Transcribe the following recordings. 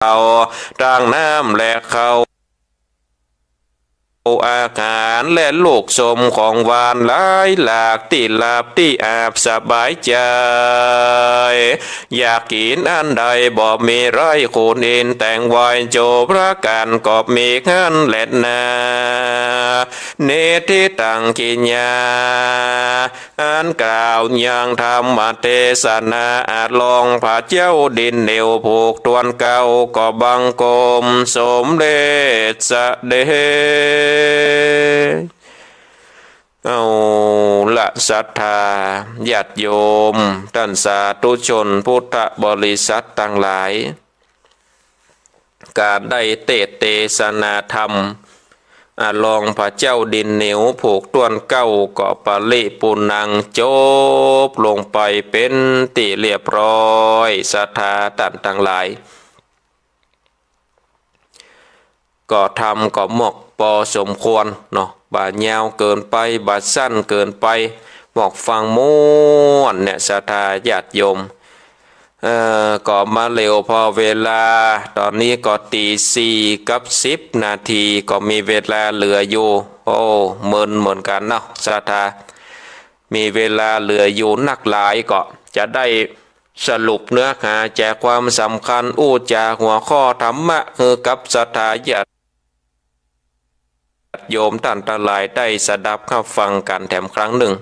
เขาทางน้ำและเขาอาหารและลูกสมของหวานหลายหลากที่ลาบที่อาบสบายใจอยากกินอันใดบอกมีไรคูณอินแต่งไว้โจพระกันกอบมีงันและนาเนติตังกิญญาอันกล่าวยังธรรมเทศนาอาจลองพระเจ้าดินเหนียวผูกตวนเก่าก็บังกรมสมเด็จสะเดเอาละศรัทธาญาติโยมท่านสาธุชนพุทธบริษัททั้งหลายการได้เทศนาธรรมลองพระเจ้าดินเหนียวผูกต้วนเก้าก็ปะลิปุนังจบลงไปเป็นติเรียบร้อยศรัทธาท่านทั้งหลายก็ทำก็หมกพอสมควรเนาะบาดยาวเกินไปบาดสั้นเกินไปหมกฟังม้วนเนี่ยศรัทธาญาติโยมก็มาเร็วพอเวลาตอนนี้ก็ตี 4 กับ 10 นาทีก็มีเวลาเหลืออยู่โอ้เหมือนกันเนาะศรัทธามีเวลาเหลืออยู่นักหลายก็จะได้สรุปเนื้อหาแจกความสำคัญอู้จาหัวข้อธรรมะคือกับศรัทธาญาติโยมท่านทั้งหลายได้สดับเข้าฟังกันแถมครั้งหนึ่ง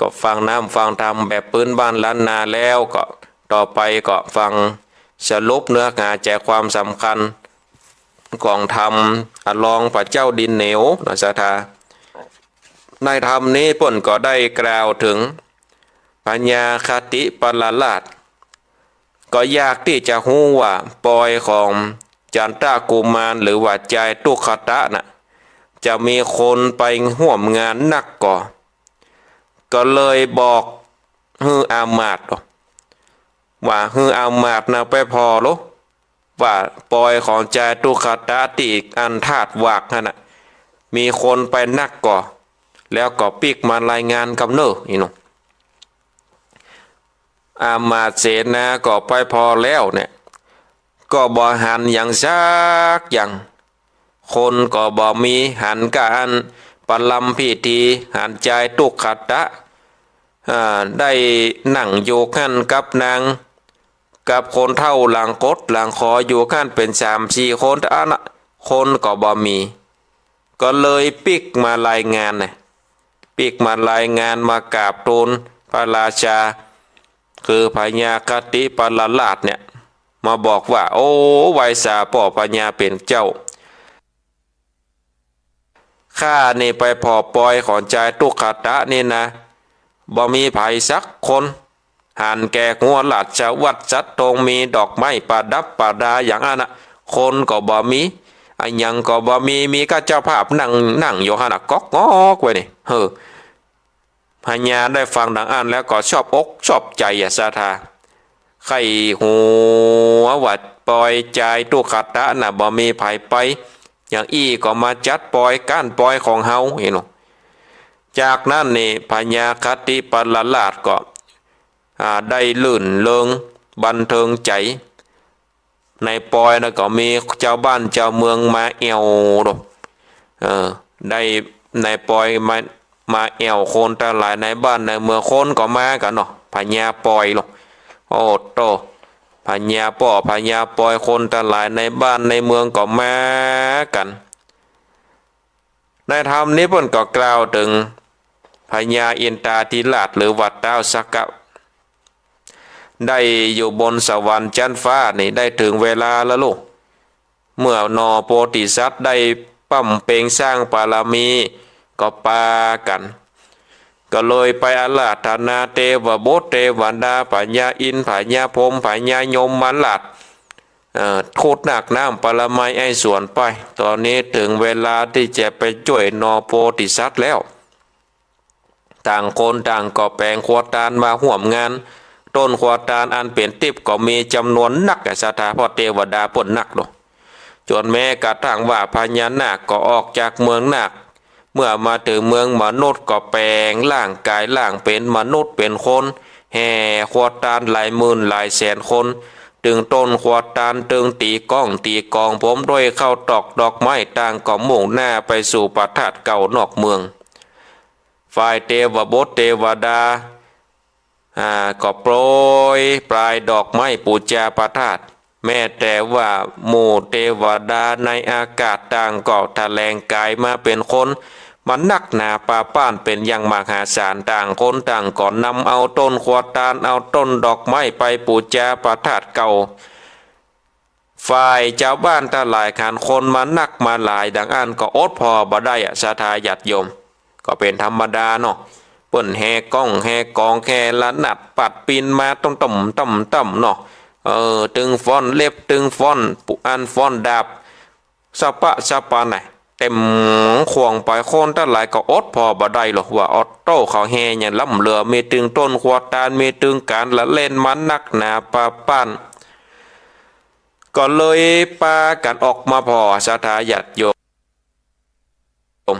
ก็ฟังน้ำฟังธรรมแบบพื้นบ้านล้านนาแล้วก็ต่อไปก็ฟังสรุปเนื้อหาแจกความสำคัญของธรรมลองพระเจ้าดินเหนียวนะศรัทธาในธรรมนี้ป่นก็ได้กล่าวถึงปัญญาคติปราลาดก็ยากที่จะหู้ว่าปอยของจันตากุมารหรือว่าใจตุขตะน่ะจะมีคนไปห่วมงานนักก็เลยบอกฮืออามาตย์ว่าฮืออามาตย์นะไปพอลว่าปอยของใจตุขตะติอันธาตุวากนั่นน่ะมีคนไปนักแล้วก็ปิกมารายงานกับเนอนี่น้องอามาตย์เสนาก็ไปพอแล้วเนี่ยก็บ่หันอย่างซักอย่างคนก็บ่มีหันการปลัมพิธีหันใจตุขตะได้นั่งอยู่ขั้นกับนางกับคนเท่าหลังกดหลังคออยู่ขั้นเป็น3-4 คนคนก็บ่มีก็เลยปิกมารายงานนะปิกมารายงานมากราบทูลพระราชาคือพญาคติปราลาดเนี่ยมาบอกว่าโอ้ไวสาพ่อพญาเป็นเจ้าข้านี่ไปพอปอยของใจตุขตะนี่นะบ่มีไผสักคนหันแก่หัวหลัดจะวัดจัดตรงมีดอกไม้ประดับประดาอย่างนั้นนะคนก็บ่มีอันยังก็บ่มีก็เจ้าภาพนั่งอยู่หันก๊อกงอกไว้นี่พญาได้ฟังดังอันแล้วก็ชอบอกชอบใจศรัทธาไข้หัววัดปอยใจตุขตะน่ะบ่มีไผไปอย่างก็มาจัดปอยก้านปอยของเฮาเห็นหรอจากนั้นนี่พญาคติปราลาดก็ได้ลื่นเริงบันเทิงใจในปอยนะก็มีเจ้าบ้านเจ้าเมืองมาแอวดอกได้ในปอยมาแอวคนแต่หลายในบ้านในเมืองคนก็มากันเนาะพญาปอยหรอกโอ้โตพญาปอยคนแต่หลายในบ้านในเมืองก็มากันในธรรมนี้เพิ่นก็กล่าวถึงพญาอินทราธิราชหรือวัดดาวสักกะได้อยู่บนสวรรค์ชั้นฟ้านี่ได้ถึงเวลาแล้วลูกเมื่อนอโพธิสัตว์ได้ปั้มเปงสร้างบารมีก็ปากันก็เลยไปอาราธนาเทวบุตรเทวดาพญาอินทร์พญาพรหมพญายมมาลาดทูดหนักน้ำปรมัยไอ้ส่วนไปตอนนี้ถึงเวลาที่จะไปช่วยนอโพธิสัตว์แล้วต่างคนต่างก็แปลงขวดตาลมาห่วมงานต้นขวดตาลอันเป็นติบก็มีจำนวนนักศรัทธาพอเทวดาปนนักหรอกจนแม้กระทั่งว่าพญานาคก็ออกจากเมืองนาคเมื่อมาถึงเมืองมนุษย์ก็แปลงร่างกายร่างเป็นมนุษย์เป็นคนแห่ขวดตาลหลายหมื่นหลายแสนคน ถ ตึงต้นขวดตาลตึงตีก้องตีกองผมด้วยเข้าตอกดอกไม้ต่างก็มุ่งหน้าไปสู่พระธาตุเก่านอกเมืองฝ่ายเทวบุตรเทวดาก็โปรยปลายดอกไม้ปูชาพระธาตุแม้แต่ว่าหมู่เทวดาในอากาศต่างก็แถลงกายมาเป็นคนมันนักหนาป่าป้านเป็นอย่างมหาศาลต่างคนต่างก่อนนำเอาต้นขวดตาลเอาต้นดอกไม้ไปปูชาพระธาตุเก่าฝ่ายเจ้าบ้านตาหลายขันคนมานักมาหลายดังอันก็อดพอบ่ได้ศรัทธาญาติโยมก็เป็นธรรมดาเนาะเปิ้นแห่ก้องแห่กองแห่ละนัดปัดปีนมาต้องต่ำเนาะตึงฟ้อนเล็บตึงฟ้อนปุอันฟ้อนดาบสะปะไหนเต็มขวงไปโคนตาหลายก็อดพอบ่ได้หรอกว่าอดโต้เขาแห่อย่างล่ำเหลือมีตึงต้นขวดตาลมีตึงการละเล่นมันนักหนาปาป้านก็เลยปากันออกมาพอศรัทธาญาติโยม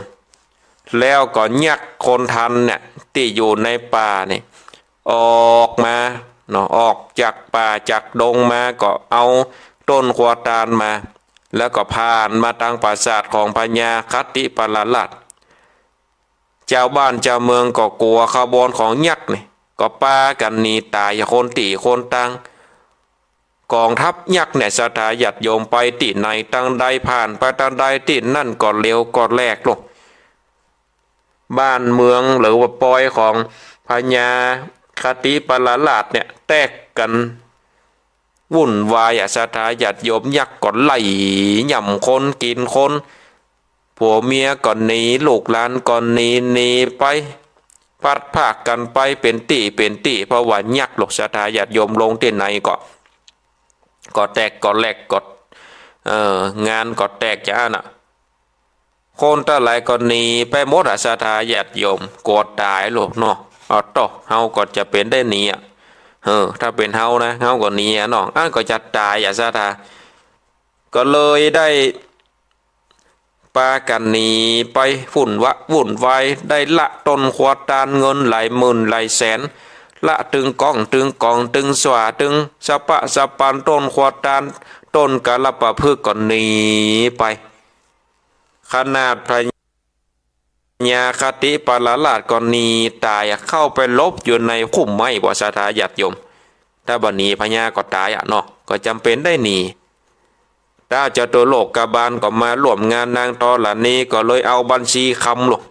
แล้วก็ยักคนทันเนี่ยที่อยู่ในป่าเนี่ยออกมาเนาะออกจากป่าจากดงมาก็เอาต้นขวดตาลมาแล้วก็ผ่านมาทางปราสาทของพญาคติปราลัดเจ้าบ้านเจ้าเมืองก็กลัวขบวนของยักษ์นี่ก็ปากันหนีตายคนตีคนตังกองทัพยักษ์เนี่ยศรัทธาญาติโยมไปที่ไหนตั้งใดผ่านไปตั้งใดที่นั่นก็เร็วก็แลกลงบ้านเมืองหรือว่าปอยของพญาคติปราลัดเนี่ยแตกกันวุ่นวายศรัทธาญาติโยมยักษ์ก็ไล่ย่ำคนกินคนผัวเมียก็หนีลูกหลานก็หนีไปพัดภาคกันไปเป็นตีเพราะว่ายักษ์หลกศรัทธาญาติโยมลงที่ไหนก็แตกก็แหลกก็งานก็แตกจ้าน่ะคนตะไหลก็หนีไปหมดศรัทธาญาติโยมกดตายลูกเนาะต่อเฮาก็จะเป็นได้หนีถ้าเป็นเฮานะเฮาก็หนีเนาะอันก็จะตายศรัทธาก็เลยได้ปากันหนีไปวุ่นวายได้ละต้นขวดตาลเงินหลายหมื่นหลายแสนละตึงกองตึงสว่าตึงสะปันต้นขวดตาลต้นกะละปะพืชก็หนีไปขนาดพญาคติปราลัดก็หนีตายเข้าไปลบอยู่ในคุ้มไม้บ่ศรัทธาญาติโยมถ้าบ่หนีพญาก็ตายเนาะก็จำเป็นได้หนีถ้าเจ้าตัวโลกกบาลก็มาร่วมงานนางตอหลานนี้ก็เลยเอาบัญชีคำลง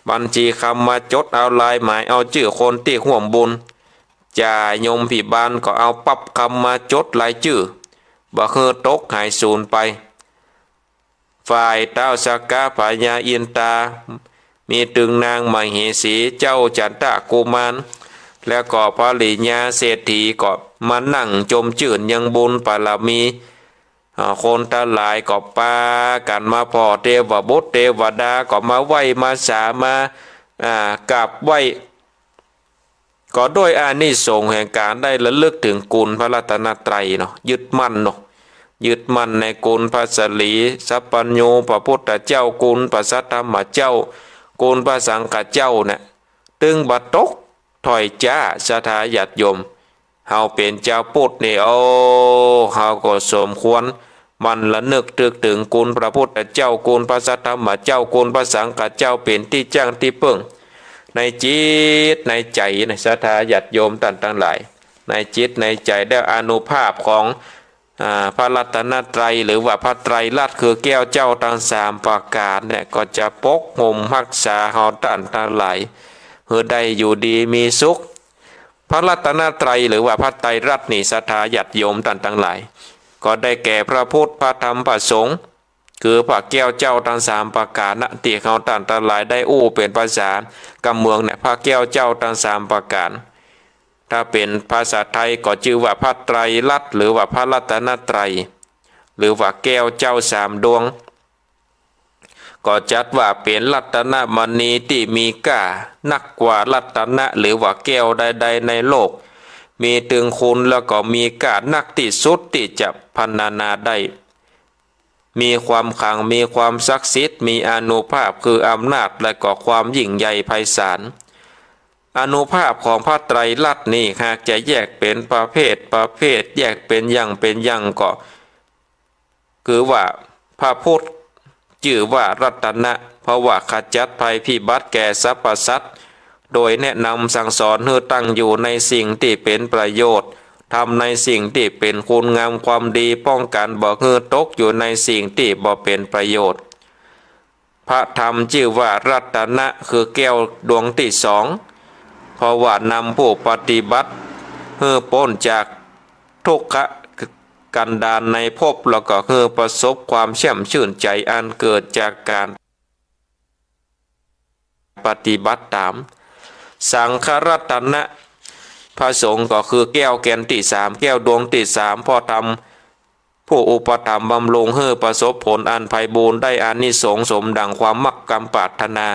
บัญชีคำมาจดเอาลายหมายเอาชื่อคนที่ห่วมบุญจ่ายมผีบาลก็เอาปับคำมาจดลายชื่อบ่เฮือตกหายสูญไปฝ่ายเต้าสักกะพญาอินตามีตึงนางมเหสีเจ้าจันทกุมารแล้วก็พระลิญาเศรษฐีก็มานั่งจมจื่นยังบุญปารมีคนตาหลายก็ปากันมาพอเทวบุตรเทวดาก็มาไหวมาสามากราบไหวก็ด้วยอานิสงส์แห่งการได้ระลึกถึงคุณพระรัตนตรัยเนาะยึดมั่นเนาะยึดมั่นในคุณพระสลีสัพพัญโญพระพุทธเจ้าคุณพระสัทธรรมเจ้าคุณพระสังฆเจ้าเนี่ยตึงบัดตกถอยจ้าศรัทธาญาติโยมเฮาเป็นเจ้าพุทธนี่เฮาก็สมควรมันละนึกถึงคุณพระพุทธเจ้าคุณพระสัทธรรมเจ้าคุณพระสังฆเจ้าเป็นที่จ้างที่เพิ่งในจิตในใจในศรัทธาญาติโยมท่านทั้งหลายในจิตในใจได้อานุภาพของพระรัตนตรัยหรือว่าพระไตรลักษณ์คือแก้วเจ้าทั้งสามประการเนี่ยก็จะปกห่มรักษาเฮาท่านทั้งหลายเพื่อได้อยู่ดีมีสุขพระรัตนตรัยหรือว่าพระไตรลักษณ์นี่ศรัทธาญาติโยมท่านทั้งหลายก็ได้แก่พระพุทธพระธรรมพระสงฆ์คือพระแก้วเจ้าทั้งสามประการนะที่เฮาท่านทั้งหลายได้อู้เป็นภาษากำเมืองเนี่ยพระแก้วเจ้าทั้งสามประการถ้าเป็นภาษาไทยก็ชื่อว่าพระไตรลักษณ์หรือว่าพระรัตนตรัยหรือว่าแก้วเจ้าสามดวงก็จัดว่าเป็นรัตนมณีที่มีค่านักกว่ารัตนะหรือว่าแก้วใดๆในโลกมีถึงคุณแล้วก็มีค่านักที่สุดที่จะพรรณนาได้มีความขลังมีความศักดิ์สิทธิ์มีอานุภาพคืออำนาจและก็ความยิ่งใหญ่ไพศาล อานุภาพของพระไตรลักษณ์นี่หากจะแยกเป็นประเภทแยกเป็นอย่างก็คือว่าพระพุทธชื่อว่ารัตนะเพราะว่าขจัดภัยพิบัติแก่สรรพสัตว์โดยแนะนำสั่งสอนให้ตั้งอยู่ในสิ่งที่เป็นประโยชน์ทำในสิ่งที่เป็นคุณงามความดีป้องกันบ่ให้ตกอยู่ในสิ่งที่บ่เป็นประโยชน์พระธรรมชื่อว่ารัตนะคือแก้วดวงที่สองเพราะว่านำผู้ปฏิบัติให้พ้นจากทุกขกันดารในภพแล้วก็ให้ประสบความแช่มชื่นใจอันเกิดจากการปฏิบัติตามสังฆรัตนะพระสงฆ์ก็คือแก้วแกนที่สามแก้วดวงที่สามพ่อทำผู้อุปถัมภ์บำรุงให้ประสบผลอันไพบูรย์ได้อานิสงส์สมดังความมักกำปรารถนา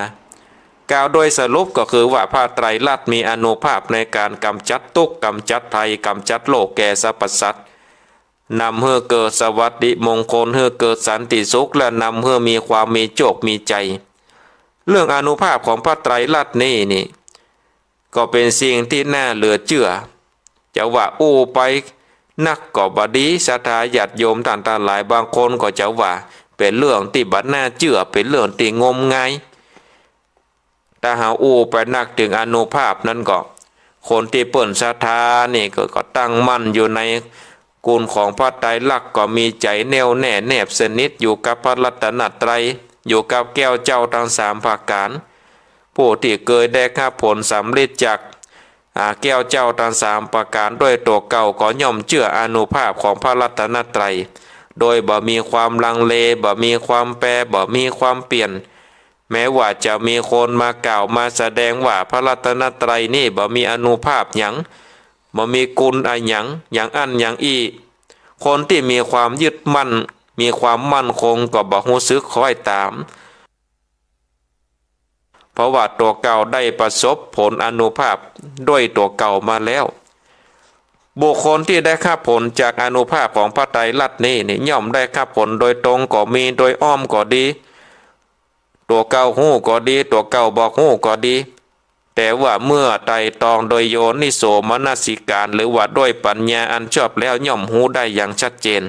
กล่าวโดยสรุปก็คือว่าพระไตรลักษณ์มีอานุภาพในการกำจัดทุกข์กำจัดภัยกำจัดโลกแก่สรรพสัตว์นำให้เกิดสวัสดิมงคลให้เกิดสันติสุขและนำให้มีความมีโชคมีใจเรื่องอานุภาพของพระไตรลักษณ์นี่ก็เป็นสิ่งที่น่าเหลือเชื่อจะว่าไปนักก็บดีศรัทธาญาติโยมท่านหลายบางคนก็จะว่าเป็นเรื่องที่บัดน่าเชื่อเป็นเรื่องที่งมงายแต่หาไปนักถึงอานุภาพนั้นก็คนที่เปิ่นศรัทธานี่ก็ตั้งมั่นอยู่ในกุลของพระไตรลักษณ์ก็มีใจแน่วแน่แนบสนิทอยู่กับพระรัตนตรัยอยู่กับแก้วเจ้าทั้งสามประการผู้ที่เคยได้รับผลสำเร็จจากแก้วเจ้าทั้งสามประการด้วยตัวเก่าก็ย่อมเชื่ออานุภาพของพระรัตนตรัยโดยบ่มีความลังเลบ่มีความแปรบ่มีความเปลี่ยนแม้ว่าจะมีคนมากล่าวมาแสดงว่าพระรัตนตรัยนี่บ่มีอานุภาพหยังบ่มีกุลหยังอย่างอีคนที่มีความยึดมั่นมีความมั่นคงก็บ่รู้สึกคอยตามเพราะว่าตัวเก่าได้ประสบผลอานุภาพด้วยตัวเก่ามาแล้วบุคคลที่ได้รับผลจากอานุภาพของพระไตรลักษณ์นี่ย่อมได้รับผลโดยตรงก็มีโดยอ้อมก็ดีตัวเก่าหู้ก็ดีตัวเก่าบอกหู้ก็ดีแต่ว่าเมื่อไตร่ตรองโดยโยนิโสมนสิการหรือว่าด้วยปัญญาอันชอบแล้วย่อมหูได้อย่างชัดเจน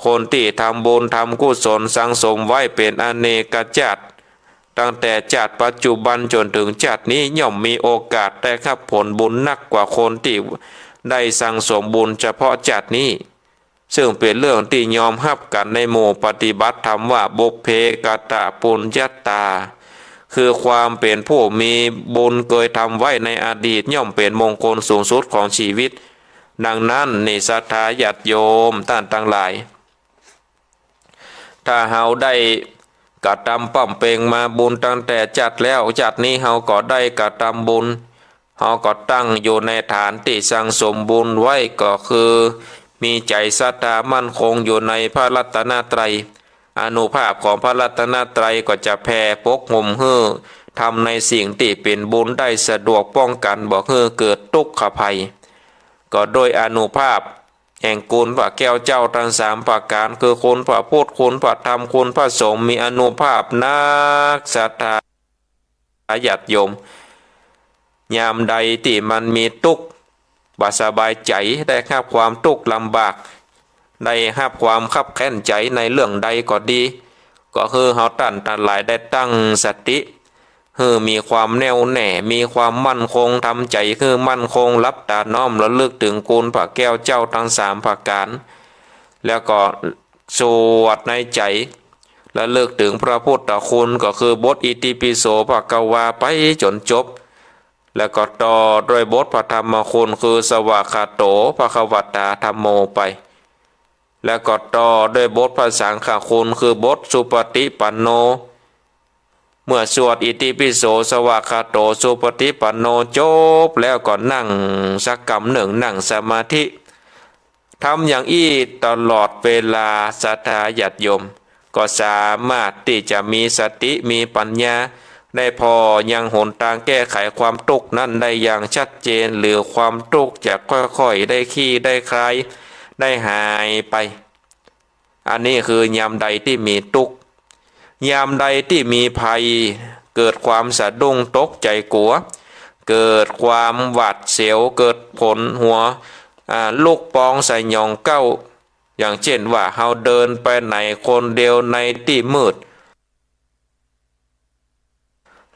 คนที่ทำบุญทำกุศลสังสมไว้เป็นอเนกชาติตั้งแต่ชาติปัจจุบันจนถึงชาตินี้ย่อมมีโอกาสได้รับผลบุญนักกว่าคนที่ได้สั่งสมบุญเฉพาะชาตินี้ซึ่งเป็นเรื่องที่ยอมรับกันในหมู่ปฏิบัติธรรมว่าบุพเพกตปุญญตาคือความเป็นผู้มีบุญเคยทำไว้ในอดีตย่อมเป็นมงคลสูงสุดของชีวิตดังนั้นในศรัทธาญาติโยมท่านทั้งหลายถ้าเฮาได้กระทำป้อมเปงมาบุญตั้งแต่จัดแล้วจัดนี้เฮาก็ได้กระทำบุญเฮาก็ตั้งอยู่ในฐานที่สั่งสมบุญไว้ก็คือมีใจศรัทธามั่นคงอยู่ในพระรัตนตรัยอานุภาพของพระรัตนตรัยก็จะแผ่ปกห่มให้ทำในสิ่งที่เป็นบุญได้สะดวกป้องกันบ่ให้เกิดทุกขภัยก็โดยอานุภาพแห่งคุณพระแก้วเจ้าทั้งสามประการคือคุณพระพุทธคุณพระธรรมคุณพระสงฆ์มีอานุภาพนักศรัทธาญาติโยมยามใดที่มันมีทุกข์บ่สบายใจได้รับความทุกข์ลำบากได้รับความคับแค้นใจในเรื่องใดก็ดีก็คือเฮาตั้งหลายได้ตั้งสติมีความแน่วแน่มีความมั่นคงทำใจคือมั่นคงรับตาน้อมระลึกถึงคุณพระแก้วเจ้าทั้งสามประการแล้วก็สวดในใจระลึกถึงพระพุทธคุณก็คือบทอิติปิโสภควาไปจนจบแล้วก็ต่อด้วยบทพระธรรมคุณคือสวากขาโตภควตาธัมโมไปแล้วก็ต่อด้วยบทพระสังฆคุณคือบทสุปฏิปันโนเมื่อสวดอิติปิโสสวากขาโตสุปฏิปันโนจบแล้วก็นั่งสักกำหนึ่งนั่งสมาธิทำอย่างอี้ตลอดเวลาศรัทธาญาติโยมก็สามารถที่จะมีสติมีปัญญาได้พอยังหนทางแก้ไขความทุกข์นั้นได้อย่างชัดเจนหรือความทุกข์จะค่อยๆได้ขี้ได้คลายได้หายไปอันนี้คือยามใดที่มีทุกข์ยามใดที่มีภัยเกิดความสะดุ้งตกใจกลัว เกิดความหวาดเสียวเกิดผลหัวลูกปองใส่หยองเก้าอย่างเช่นว่าเฮาเดินไปไหนคนเดียวในที่มืด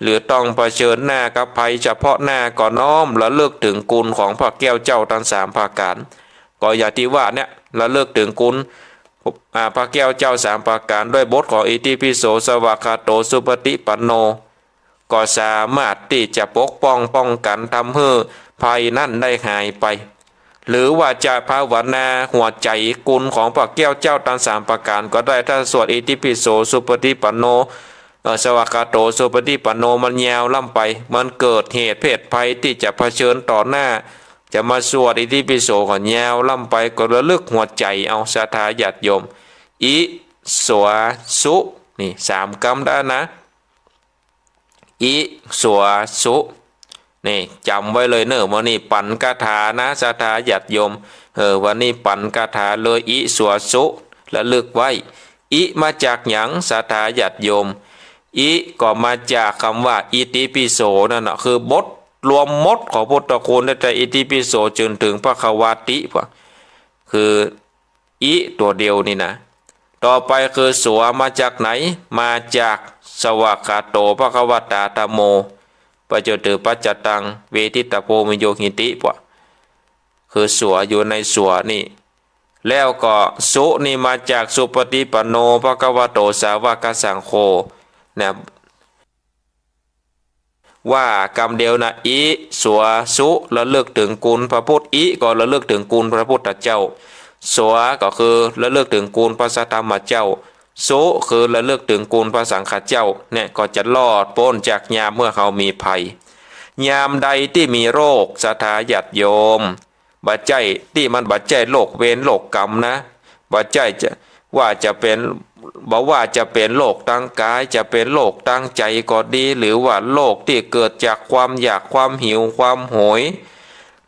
หรือต้องเผชิญหน้ากับภัยเฉพาะหน้าก็น้อมระลึกถึงคุณของพระแก้วเจ้าทั้งสามประการก็อย่างที่ว่าเนี่ยระลึกถึงคุณพระแก้วเจ้าสามประการด้วยบทของอิติปิโสสวากขาโตสุปฏิปันโนก็สามารถที่จะปกป้องกันทำให้ภัยนั่นได้หายไปหรือว่าจะภาวนาหัวใจกุลของพระแก้วเจ้าทั้งสามประการก็ได้ถ้าสวดอิติปิโสสุปฏิปันโนสวากขาโตสุปฏิปันโนมันยาวล่ำไปมันเกิดเหตุเพศภัยที่จะเผชิญต่อหน้าจะมาสวดอิติปิโสก่อนยาวล่ำไปก็ระลึกหัวใจเอาศรัทธาญาติโยมอิสวสุนี่สามคำได้นะอิสวสุนี่จำไว้เลยเนอะวันนี้ปั่นคาถานะศรัทธาญาติโยมวันนี้ปั่นคาถาเลยอิสวสุระลึกไว้อิมาจากหยังศรัทธาญาติโยมอิก็มาจากคำว่าอิติปิโสนั่นนะคือบทรวมมดของพุทธคุณในอิติปิโสจนถึงพระขวาติปะคืออิตัวเดียวนี่นะต่อไปคือสัวมาจากไหนมาจากสวากขาโตพระขวตาธรรมโมปัจจตุปัจจตังเวทิตาโพมิโยหิติปะคือสัวอยู่ในสัวนี่แล้วก็สุนี่มาจากสุปฏิปันโนพระขวโตสาวกสังโฆนะว่ากรรมเดียวนะอิสัวสุระลึกถึงคุณพระพุทธอิก็ระลึกถึงคุณพระพุทธเจ้าสัวก็คือระลึกถึงคุณพระสัทธรรมเจ้าสุคือระลึกถึงคุณพระสังฆเจ้าเนี่ยก็จะรอดพ้นจากยามเมื่อเขามีภัยยามใดที่มีโรคศรัทธาญาติโยมบัจจัยที่มันบัจจัยโรคเวรโรคกรรมนะบัจจัยจะว่าจะเป็นบอกว่าจะเป็นโรคตั้งกายจะเป็นโรคตั้งใจก็ดีหรือว่าโรคที่เกิดจากความอยากความหิวความโหย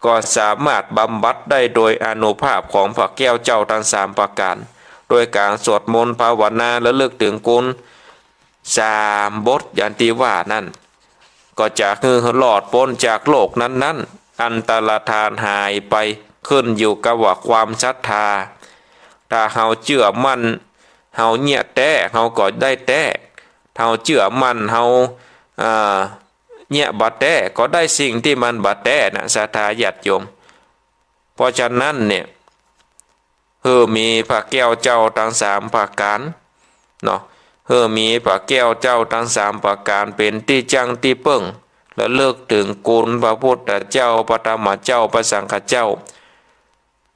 ก็สามารถบำบัดได้โดยอานุภาพของพระแก้วเจ้าทั้งสามประการโดยการสวดมนต์ภาวนาและลึกถึงคุณสามบทอย่างที่ว่านั่นก็จะคือหลอดพ้นจากโลกนั้นอันตรธานหายไปขึ้นอยู่กับว่าความศรัทธาถ้าเฮาเชื่อมั่นเฮาเนี่ยแต่เฮาก็ได้แต่เฮาเชื่อมั่นเฮาเนี่ยบัดแต่ก็ได้สิ่งที่มันบัดแต่นะศรัทธาญาติโยมเพราะฉะนั้นเนี่ยมีพระแก้วเจ้าทั้งสามประการเนาะมีพระแก้วเจ้าทั้งสามประการเป็นที่จังที่เปิ้งและเลิกถึงคุณพระพุทธเจ้าพระธรรมเจ้าพระสังฆเจ้า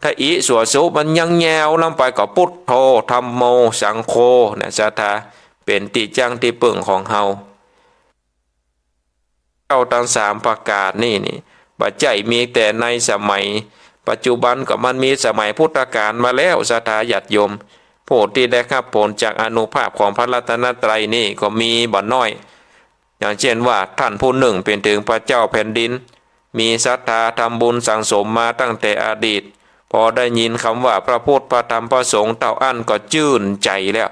ถ้าอิสัวสุมันยังแยวลงไปก็พุทโธธัมโมสังโฆนะศรัทธาเป็นที่จังที่เปิ้งของเฮาเจ้าทั้งสามประการนี่ปัจจัยมีแต่ในสมัยปัจจุบันก็มันมีสมัยพุทธกาลมาแล้วศรัทธาญาติโยมผู้ที่ได้รับผลจากอานุภาพของพระรัตนตรัยนี่ก็มีบ่น้อยอย่างเช่นว่าท่านผู้หนึ่งเป็นถึงพระเจ้าแผ่นดินมีศรัทธาทำบุญสั่งสมมาตั้งแต่อดีตพอได้ยินคำว่าพระพุทธพระธรรมพระสงฆ์เต้าอั้นก็ชื่นใจแล้ว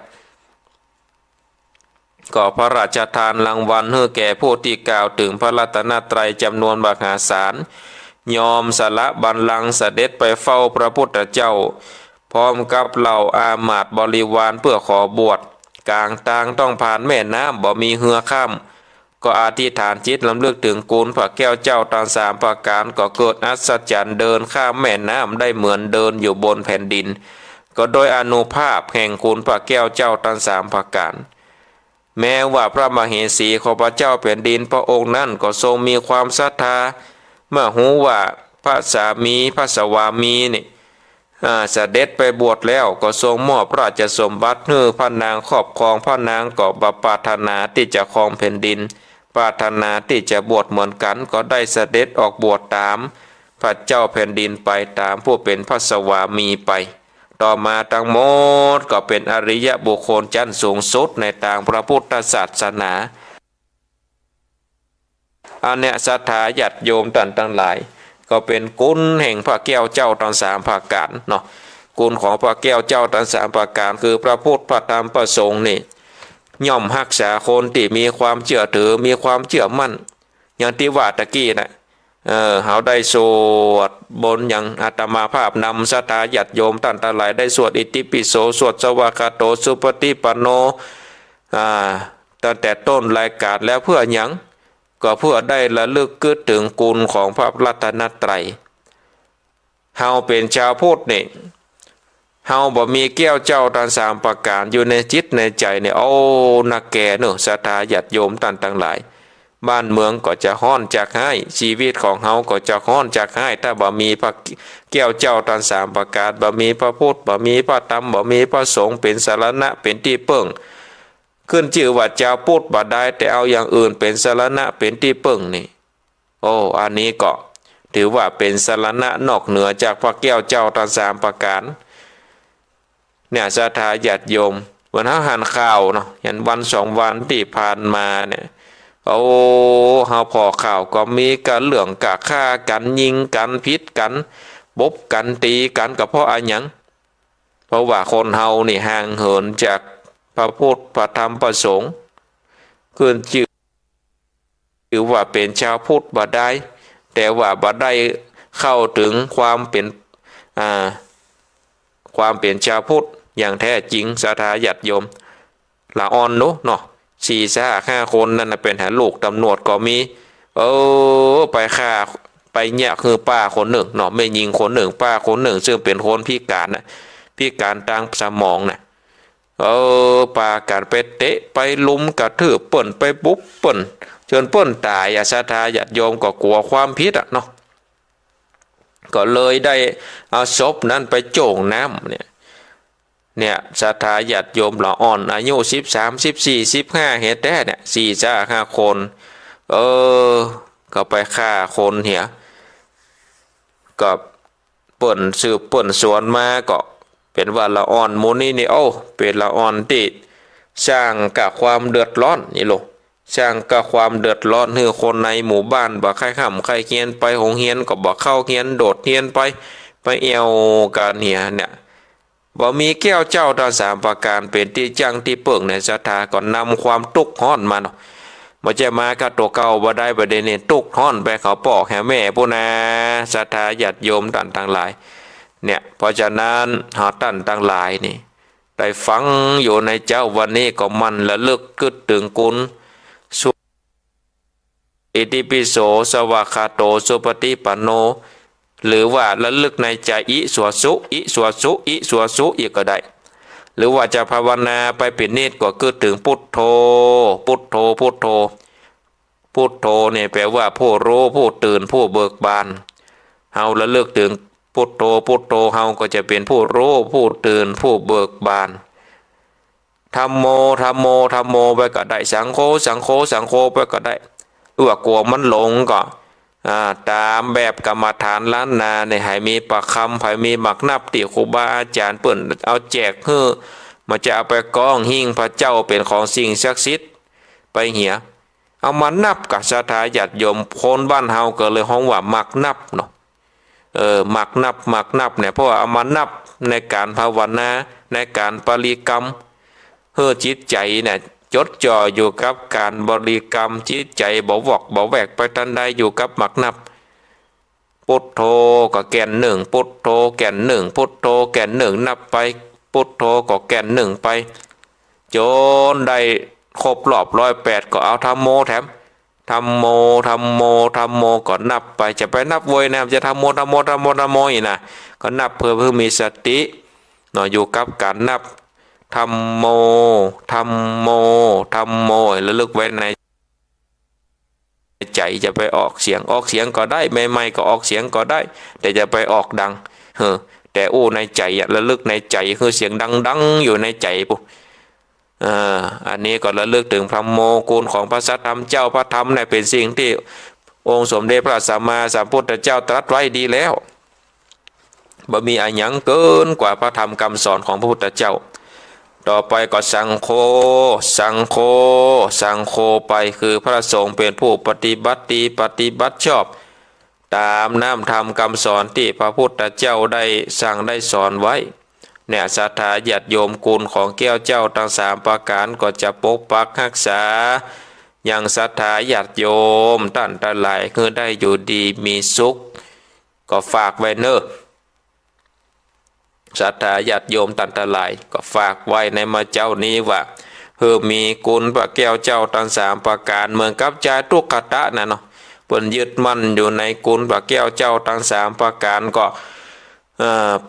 ก็พระราชทานรางวัลให้แก่ผู้ที่กล่าวถึงพระรัตนตรัยจำนวนมหาศาลยอมสละบัลลังก์เสด็จไปเฝ้าพระพุทธเจ้าพร้อมกับเหล่าอามาตย์บริวารเพื่อขอบวชกลางทางต้องผ่านแม่น้ำบ่มีเรือข้ามก็อธิษฐานจิตลำลึกถึงคุณพระแก้วเจ้าทั้งสามประการก็เกิดอัศจรรย์เดินข้ามแม่น้ำได้เหมือนเดินอยู่บนแผ่นดินก็โดยอานุภาพแห่งคุณพระแก้วเจ้าทั้งสามประการแม้ว่าพระมเหสีของพระเจ้าแผ่นดินพระองค์นั้นก็ทรงมีความศรัทธาเมื่อหูว่าพระสามีพระสวามีนี่เสด็จไปบวชแล้วก็ทรงมอบราชสมบัติให้พระนางครอบครองพระนางก็ปรารถนาที่จะครองแผ่นดินปรารถนาที่จะบวชเหมือนกันก็ได้เสด็จออกบวชตามพระเจ้าแผ่นดินไปตามผู้เป็นพระสวามีไปต่อมาทั้งหมดก็เป็นอริยบุคคลชั้นสูงสุดในทางพระพุทธศาสนาอันเนี้ยศรัทธาญาติโยมท่านทั้งหลายก็เป็นกุลแห่งพระแก้วเจ้าทั้งสามประการเนาะกุลของพระแก้วเจ้าทั้งสามประการคือพระพุทธพระธรรมพระสงฆ์นี่ย่อมรักษาคนที่มีความเชื่อถือมีความเชื่อมั่นอย่างที่ว่าตะกี้นะ เฮาได้สวดบนอย่างอาตมาภาพนำศรัทธาญาติโยมท่านทั้งหลายได้สวดอิติปิโสสวดสวากขาโตสุปฏิปันโนตั้งแต่ต้นรายการแล้วเพื่อหยังก็เพื่อได้ระลึกถึงคุณของพระรัตนตรัยเฮาเป็นชาวพุทธนี่เฮาบ่มีแก้วเจ้าทั้งสามประการอยู่ในจิตในใจเนี่ยโอ้นักแก่เนอะศรัทธาญาติโยมท่านทั้งหลายบ้านเมืองก็จะฮ้อนจากให้ชีวิตของเฮาก็จะฮ้อนจากให้ถ้าบ่มีพระแก้วเจ้าทั้งสามประการบ่มีพระพุทธบ่มีพระธรรมบ่มีพระสงฆ์เป็นสรณะเป็นที่เพิ่งขึ้นชื่อว่าเจ้าพุทธบ่ได้แต่เอาอย่างอื่นเป็นสรณะเป็นที่เพิ่งนี่โอ้อันนี้ก็ถือว่าเป็นสรณะนอกเหนือจากพระแก้วเจ้าทั้งสามประการเนี่ยศรัทธาญาติโยมวันเฮาหันข่าวเนาะยันวันสองวันที่ผ่านมาเนี่ยโอ้เฮาพอข่าวก็มีการเรื่องกะฆ่ากันยิงกันพิษกันบบกันตีกันก็เพราะอะไรหยังเพราะว่าคนเฮานี่ห่างเหินจากพระพุทธพระธรรมพระสงฆ์ขึ้นชื่อว่าเป็นชาวพุทธบ่ได้แต่ว่าบ่ได้เข้าถึงความเป็นชาวพุทธอย่างแท้จริงศรัทธาญาติโยมละอ่อนเนาะ4-5 คนนั่นเป็นหาลูกตำรวจก็มีไปฆ่าไปเนี่ยคือป้าคนหนึ่งเนาะไม่ยิงคนหนึ่งป้าคนหนึ่งซึ่งเป็นคนพิการนะพิการทางสมองนะปาการไปเตะไปลุมกระทืบเปิ่นไปปุ๊บเปิ่นจนเปิ่นตายศรัทธาญาติโยมก็กลัวความผิดเนาะก็เลยได้เอาศพนั้นไปโจ่งน้ำเนี่ยศรัทธาญาติโยมละอ่อนอายุ13 14 15เฮ็ดได้เนี่ย4-5 คนก็ไปฆ่าคนเหียก็เปิ่นสืบเปิ่นสวนมาก็เป็นว่าละอ่อนมูนี่นี่เป็นละอ่อนที่สร้างกับความเดือดร้อนนี่โลสร้างกับความเดือดร้อนให้คนในหมู่บ้านบ่ใครค่ำใครเฮียนไปโรงเรียนก็บ่เข้าเฮียนโดดเฮียนไปเอวกันเนี่ยบ่มีแก้วเจ้าทั้งสามประการเป็นที่จังที่เปิ่งในศรัทธาก็นำความทุกข์ฮ้อนมาเนาะบ่จะมากับตัวเก่าบ่ได้ประเด็นนี่ทุกข์ฮ้อนไปเขาปอกแห่แม่ปุนาศรัทธาญาติโยมท่านทั้งหลายเนี่ยเพราะฉะนั้นหาท่านทั้งหลายนี่ได้ฟังอยู่ในเจ้าวันนี้ก็มันระลึกถึงคุณอิติปิโสสวากขาโตสุปฏิปันโนหรือว่าระลึกในใจอิสวสุอิสวสุอิสวสุอีกก็ได้หรือว่าจะภาวนาไปเป็นนิดก็คือถึงพุทโธพุทโธพุทโธพุทโธเนี่ยแปลว่าผู้รู้ผู้ตื่นผู้เบิกบานเฮาระลึกถึงพุทโธพุทโธเฮาก็จะเป็นผู้รู้ผู้ตื่นผู้เบิกบานธัมโมธัมโมธัมโมไปก็ได้สังโฆสังโฆสังโฆไปก็ได้ว่ากลัวมันหลงก็ตามแบบกรรมฐานล้านนาเนี่ยให้มีประคำให้มีหมักนับติครูบาอาจารย์เปิ่นเอาแจกเฮือมาจะเอาไปก้องหิ้งพระเจ้าเป็นของสิ่งศักดิ์สิทธิ์ไปเหียเอามานับกับศรัทธาญาติโยมคนบ้านเฮาก็เลยห้องว่าหมักนับเนาะหมักนับเนี่ยเพราะว่าเอามานับในการภาวนาในการปริกรรมเพื่อจิตใจเนี่ยจดจ่ออยู่กับการบริกรรมจิตใจบ่วอกบ่แวกไปทันใดอยู่กับหมักนับพุทโธก็แก่นหนึ่งพุทโธแก่นหนึ่งพุทโธแก่นหนึ่งนับไปพุทโธก็แก่นหนึ่งไปจนได้ครบรอบ108ก็เอาธัมโมแถมธัมโมธัมโมธัมโมก็นับไปจะไปนับโวยนะจะธัมโมธัมโมธัมโมธัมโมอีกนะก็นับเพื่อมีสติเนาะอยู่กับการนับธัมโมธัมโมธัมโมระลึกไว้ในใจจะไปออกเสียงก็ได้ไม่ก็ออกเสียงก็ได้แต่จะไปออกดังแต่ในใจระลึกในใจคือเสียงดังอยู่ในใจปุ๊อันนี้ก็ระลึกถึงธัมโมคุณของพระสัทธรรมเจ้าพระธรรมเนี่ยเป็นสิ่งที่องค์สมเด็จพระสัมมาสัมพุทธเจ้าตรัสไว้ดีแล้วบ่มีอะไรหยังเกินกว่าพระธรรมคำสอนของพระพุทธเจ้าต่อไปก็สังโฆสังโฆสังโฆไปคือพระสงฆ์เป็นผู้ปฏิบัติดีปฏิบัติชอบตามน้ำธรรมคำสอนที่พระพุทธเจ้าได้สั่งได้สอนไว้เนี่ยศรัทธาญาติโยมคุณของแก้วเจ้าทั้ง3ประการก็จะปกปักรักษา ยังศรัทธาญาติโยมท่านทั้งหลายคือได้อยู่ดีมีสุขก็ฝากไว้เนอะศรัทธาญาติโยมท่านทั้งหลายก็ฝากไว้ในมาเจ้านี้ว่ามีกุลพระแก้วเจ้าทั้งสามประการเหมือนกับจาตุคตะนะเนาะเพิ่นยึดมั่นอยู่ในกุลพระแก้วเจ้าทั้งสามประการก็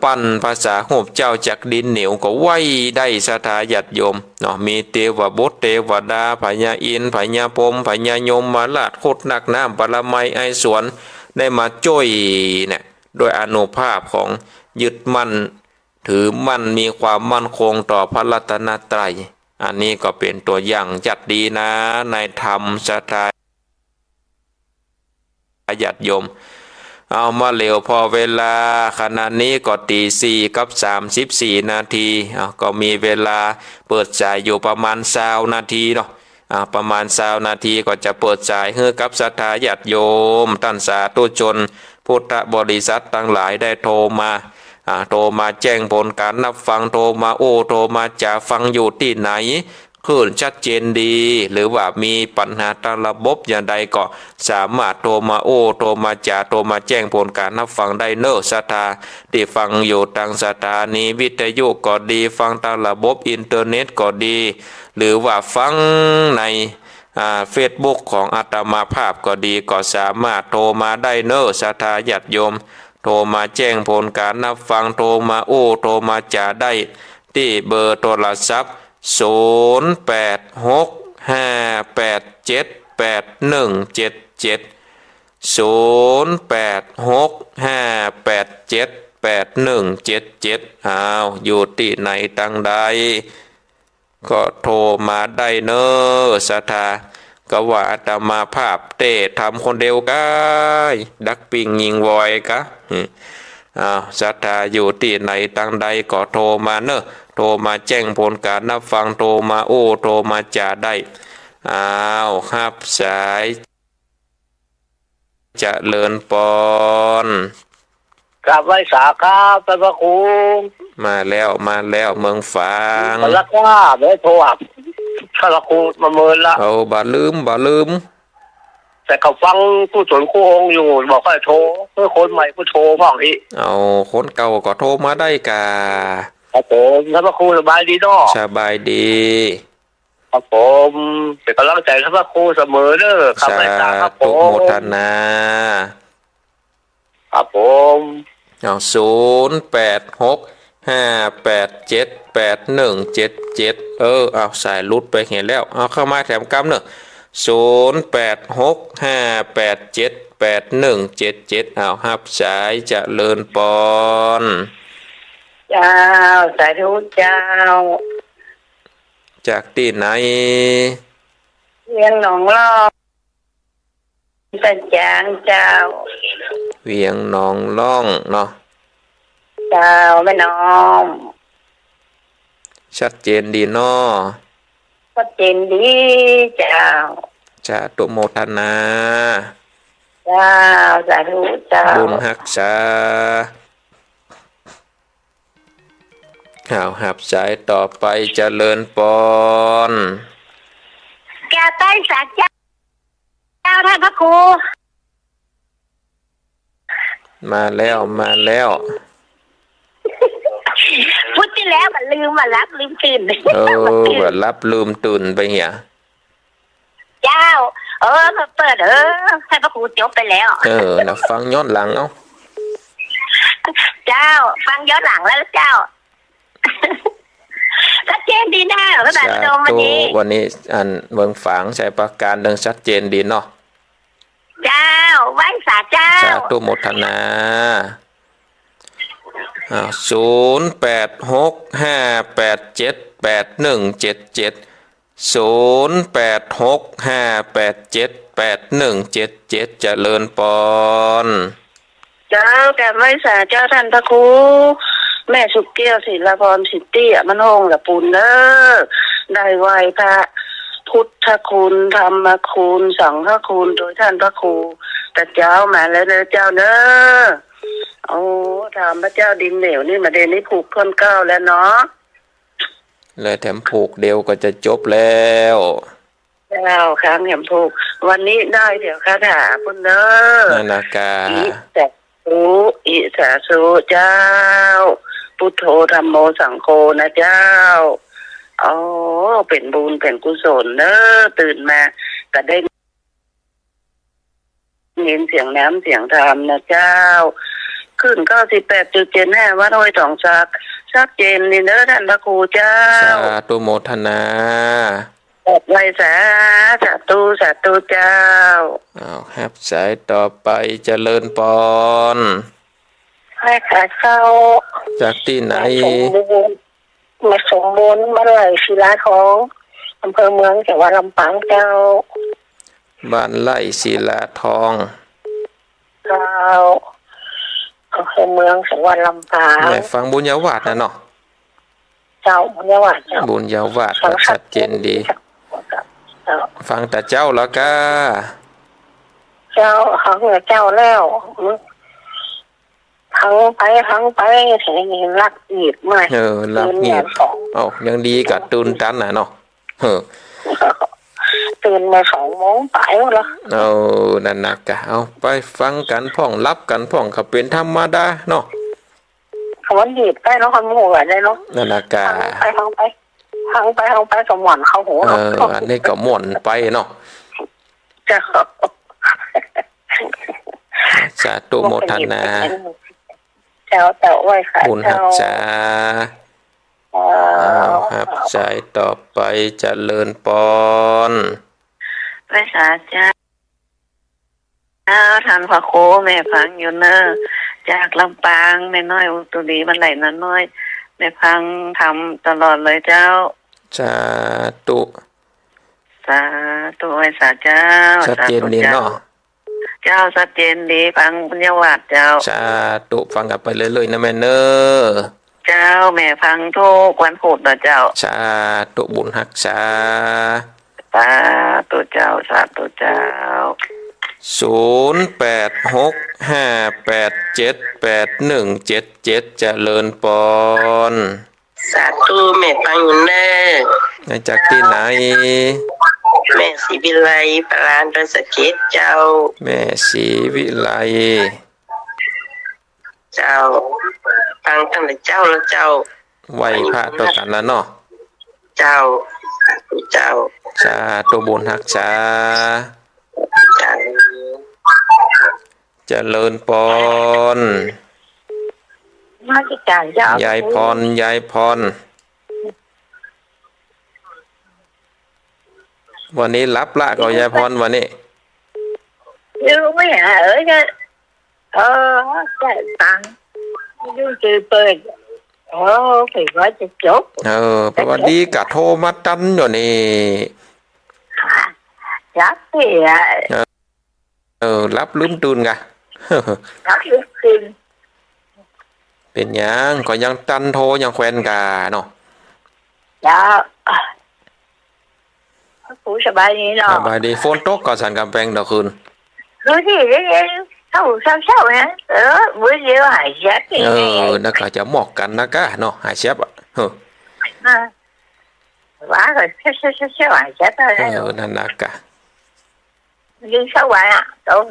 ปั้นภาษาโหบเจ้าจากดินเหนียวก็ไหวได้ศรัทธาญาติโยมเนาะมีเทวบุตรเทวดาพญาอินทร์พญาพรหมพญายมมาลาดโคตรนักน้ำปรมัยไอสวนได้มาจ้อยเนี่ยโดยอานุภาพของยึดมั่นถือมั่นมีความมั่นคงต่อพระรัตนตรัยอันนี้ก็เป็นตัวอย่างจัดดีนะในธรรมศรัทธาญาติโยมเอามาเร็วพอเวลาขณะนี้ก็ตี 4:34 นาทีก็มีเวลาเปิดจ่ายอยู่ประมาณ20 นาทีเนาะประมาณ20 นาทีก็จะเปิดจ่ายให้กับศรัทธาญาติโยมท่านสาธุชนพุทธบริษัททั้งหลายได้โทรมาแจ้งผลการนับฟังโทรมาโทรมาจะฟังอยู่ที่ไหนคลื่นชัดเจนดีหรือว่ามีปัญหาทางระบบอย่างใดก็สามารถโทรมาโทรมาโทรมาแจ้งผลการนับฟังได้เนอะศรัทธาที่ฟังอยู่ทางสถานีวิทยุก็ดีฟังทางระบบอินเทอร์เน็ตก็ดีหรือว่าฟังในเฟซบุ๊กของอาตมาภาพก็ดีก็สามารถโทรมาได้เนอะศรัทธาญาติโยมโทรมาแจ้งผลการนับฟังโทรมาโทรมาได้ที่เบอร์โทรศัพท์0865878177 0865878177อยู่ที่ไหนตั้งใดก็โทรมาได้เนอะศรัทธาก็ว่าอาตมาภาพเต้ทำคนเดียวกันดักปิงยิงวอยกะศรัทธาอยู่ที่ไหนตั้งใดก็โทรมาเนอะโทรมาแจ้งผลการนับฟังโทรมาโทรมาได้ครับสายเจริญปอนกราบไหว้สาครับพระครูมาแล้วเมืองฝางแล้วก็ไม่โทรอ่ะพระครูมาเมินละบ่ลืมแต่เขาฟังผู้สนคู่องอยู่บอกให้โทรเพื่อคนใหม่ผู้โทรบ้างอีคนเก่าก็โทรมาได้กะครับผมพระครูสบายดีเนาะสบายดีครับผมเป็นกำลังใจพระครูเสมอเด้อครับอาจารย์ครับผมโมทนาครับผม0865878177สายลุดไปเห็นแล้วเข้ามาแถมกำเนอะ0865878177ฮับสายเจริญปอนเจ้าสาธุเจ้าจากที่ไหนเวียงหนองล่องตันจางเจ้าเวียงหนองล่องเนาะเจ้าแม่น้องชัดเจนดีเนาะชัดเจนดีเจ้าจะตุโมทนาเจ้าสาธุเจ้าบุญรักษาหับสายต่อไปเจริญปอนแกใต้สาเจ้าท่านพระครูมาแล้วพูดที่แล้วมันลืมมารับลืมตื่นว่ารับลืมตื่นไปเหี้ยเจ้าเปิดท่านพระครูจบไปแล้วแล้วฟังย้อนหลังเจ้าฟังย้อนหลังแล้วเจ้าชัดเจนดีนะพระบาทโดมวันนี้อันเมืองฝางใช้ประการดังชัดเจนดีเนาะเจ้าไหว้สาเจ้าสาธุโมทนา0865878177เจริญปอนเจ้าแต่ไหว้สาเจ้าท่านพระครูแม่สุกเกี้ยวศิลพรสิทธิมันห้องละปูนเด้อได้ไหว้พระพุทธคุณธรรมคุณสังฆคุณโดยท่านพระครูแต่เจ้ามาแล้วเด้อเจ้าเด้อถามพระเจ้าดินเหนียวนี่มาเดนี้ผูกก้นเก้าแล้วเนาะเลยแถมผูกเดียวก็จะจบแล้ว เจ้าครั้งแหมถูกวันนี้ได้เดี๋ยวคาถาคุณเด้อ นั่นนะกา อิสะสุอิสะสุเจ้าพุทโธธัมโมสังโฆนะเจ้าอ๋อเป็นบุญเป็นกุศลเด้อตื่นมาก็ได้ยินเสียงน้ำเสียงธรรมนะเจ้าขึ้น98.75วัดห้วยทองซักชัดเจนนี่เด้อท่านพระครูเจ้า สาธุโมทนา ไว้สาธุสาธุเจ้า เอาครับสายต่อไปเจริญปอน ให้ขาเข้า จากที่ไหน มาสมบูรณ์บ้านไหลศิลาทองอำเภอเมืองจังหวัดลำปางเจ้า บ้านไร่ศิลาทอง เจ้าอำเภอเมืองจังหวัดลำปาง แม่ฟังบุญญาวาสนะเนาะ เจ้าบุญญาวาสเจ้า บุญญาวาสก็ชัดเจนดี เจ้า ฟังแต่เจ้าแล้วก็ เจ้าเขาเหนือเจ้าแล้วทั้งไปเห็นรักหยิบมา รับเงียบ สอง เอายังดีกับตุนตันน่ะเนาะตื่นมา2 โมงไปแล้ว เอานั่นนะกะเอาไปฟังกันพ่องรับกันพ่องก็เป็นธรรมดาเนาะ เขาวันหยิบได้แล้วเขาหัวได้เนาะ นั่นนะกะ ทั้งไปสมอนเขาหัว อันนี้ก็ม่วนไปเนาะ เจ้า สาธุโมทนา เจ้าไว้ค่ะ บุญหักษาครับสายต่อไปเจริญปอน พระสาเจ้าท่านพระโคแม่พังอยู่เนอจากลำปางแม่น้อยอุตุลีมันไหลนั้นน้อยแม่พังทำตลอดเลยเจ้า สาธุ สาธุไว้สาเจ้า ชัดเจนดีเนาะ เจ้าชัดเจนดีพังบุญญาวาสเจ้า สาธุฟังกันไปเรื่อยๆนะแม่เนอ เจ้าแม่พังทุกวันพุธนะเจ้า สาธุบุญหักษา สาธุเจ้าสาธุเจ้า 0865878177เจริญปอน สาธุแม่พังอยู่เนอ มาจากที่ไหน แม่ศรีวิไลปรานดอยสะเก็ดเจ้า แม่ศรีวิไล เจ้าฟังตั้งแต่เจ้าแล้วเจ้า ไหวพระตัวกันแล้วเนาะ เจ้าเจ้า สาธุบุญหักษา เจ้า เจริญปอน มาจิตใจเจ้าย ายพรยายพรวันนี้รับละก็ยายพรวันนี้ รู้ไหมฮะก็จ่ายตังค์ดูจืดเปิดthì nói cho chốt เพราะว่าดีกะโทรมาตันอยู่นี่ chắc thì รับลืมตื่นกะ chắc lúc tin เป็นหยังก็ยังตันโทรยังแควนกะเนาะ dạ phụ sao bay gì ส đó บายดีฝนตกก็สั่นกำแพงดอกคืน nói gì đấy sao hả bữa giờ hải giác thì แล้วก็จะหมอกกันนะกะเนาะหาเชฟอ่ะ quá rồi sao hải giác thôi นั่นนะกะ nhưng sao vậy ạ đâu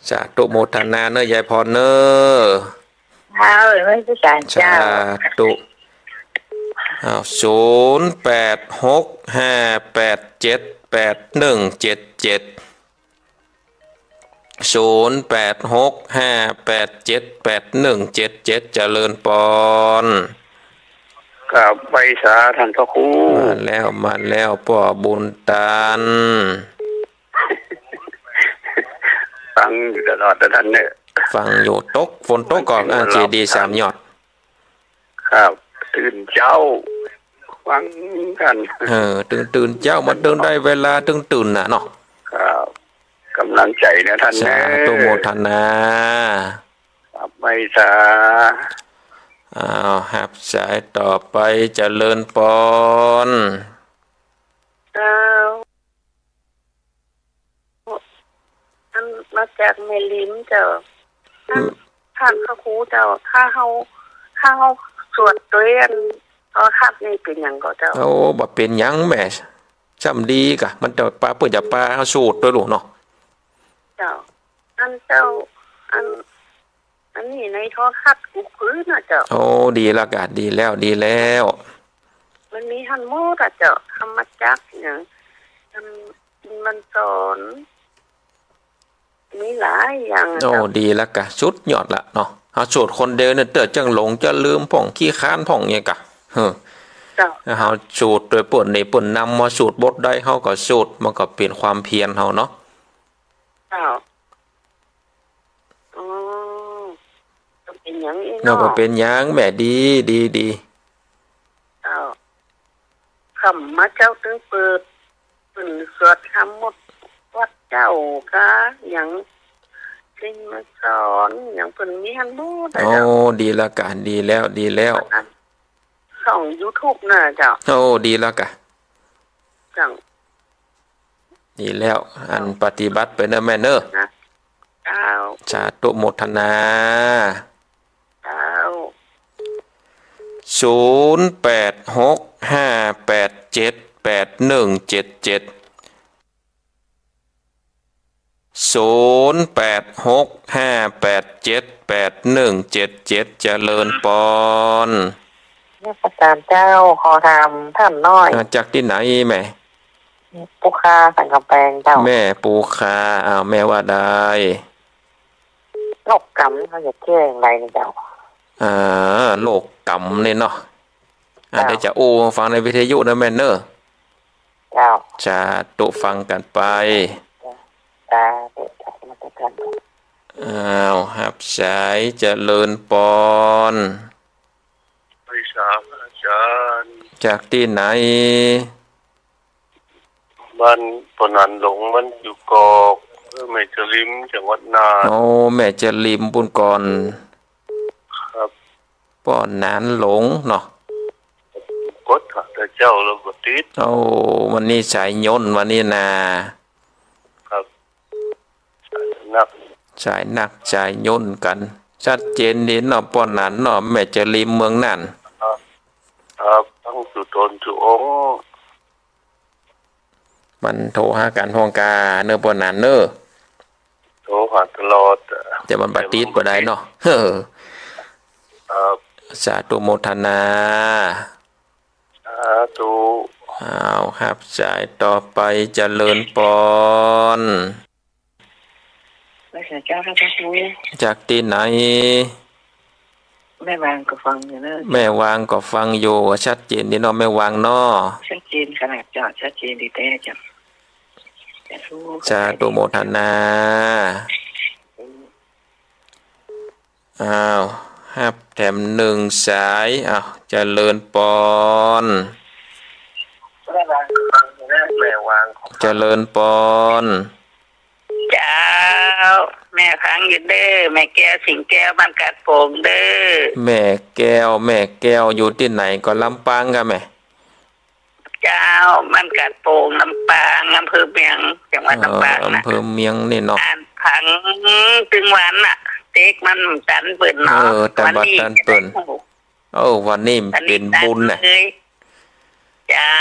สาธุโมทนาเนอะยายพรเนอะ thôi mấy cái sàn สา chào ธุ0865878177 0865878177เจริญปอน กับใบสาท่านพระครู มาแล้วป่อบุญตัน ฟังอยู่ตลอดแต่ท่านเนี่ย ฟังอยู่ตกฝนตกก่อนเจดีย์สามยอด ครับตื่นเจ้าฟังกัน ตื่นเจ้ามาตื่นได้เวลาตื่นน่ะเนาะ ครับกำลังใจนะท่าน สา นะ ธุโมทนา กับใบสา หับสายต่อไปเจริญปอน อันมาจากเมลิมเจ้าท่านพระครูเจ้าถ้าเฮาสวดตัวอันขับนี่เป็นหยังก็เจ้า โอ้บ่เป็นหยังแม่ จำดีกะมันจะปลาเปิดจะปลาเขาสูตรด้วยลูกเนาะเจ้าอันเจ้าอันอันนี้ในโทรทัศน์กูคือนะเจ้าโอ้ดีละกะดีแล้วดีแล้วมันมีฮันโมดอะเจ้าธรรมจักรอย่างมันสอนมีหลายอย่างโอ้ดีละกะชุดยอดละเนาะเขาสูตรคนเดียวเนี่ยเติดจังหลงจะลืมผ่องขี้ค้านผ่องเนี่ยกะเขาสูตรโดยปุ่นในปุ่นนำมาสูตรบดได้เขาก็สูตรมันก็เปลี่ยนความเพียรเขาเนาะอ๋อเป็นอย่างนี้เนาะก็เป็นอย่างแม่ดีคำมาเจ้าตึงเปิดเป็นสวดทำหมดวัดเจ้าก็อย่างสิ่งมาสอนอย่างเป็นมีฮันโมดโอ้ดีละกะดีแล้วส่อง YouTube น่ะเจ้าโอ้ดีละกะจังดีแล้วอันปฏิบัติไปเนอะแม่เนอะเจ้าสาธุโมทนาเจ้า0865878177 0865878177เจริญปอนอาจารย์เจ้าขอถามท่านน้อยจากที่ไหนแม่ปูคาสังกำแพงเจ้าแม่ปูคาแม่ว่าได้โรคกรรมเขาจะเชื่ออย่างไรเจ้าโรคกรรมเนี่ยเนาะเดี๋ยวจะฟังในวิทยุนะแม่เนอะเจ้าจะตุฟังกันไปครับสายเจริญปอนไปสามอาจารย์จากที่ไหนบ้านปนันหลงมันอยู่กอกแม่จริมจังหวัดน่านแม่จริมบุญก่อนครับป้อนนานหลงเนาะกดแต่เจ้าแล้วก็ติดวันนี้สายยนต์วันนี้นาครับสายหนักสายยนต์กันชัดเจนดีเนาะป้อนนานเนาะแม่จริมเมืองน่านครับทั้งสุตนสุองมันโทรหากันห้องกาเนื้อป้อนนานเนอะโทรหาตลอดแต่มันบัดติดบ่ได้เนาะสาธุโมทนาสาธุครับสายต่อไปเจริญปอนเจ้าพระครูจากที่ไหนแม่วางก็ฟังอยู่นะแม่วางก็ฟังอยู่ชัดเจนดีเนาะแม่วางเนาะชัดเจนขนาดจอดชัดเจนดีแต่จ้ะสาธุโมทนาครับแถมหนึ่งสายเจริญปอนแม่วางเจริญปอนเจ้าแม่พังอยู่เด้อแม่แก้วสิงแก้วบ้านกัดโป่งเด้อแม่แก้วอยู่ที่ไหนก็ลำปางกันแม่เจ้าบ้านกัดโป่งลำปางอำเภอเมียงจังหวัดลำปางอำเภอเมียงนี่เนาะพังถึงวันน่ะเต็กมันตันเปิ่นเนาะวันนี้ตันเปิ่นวันนี้เป็นบุญน่ะเจ้า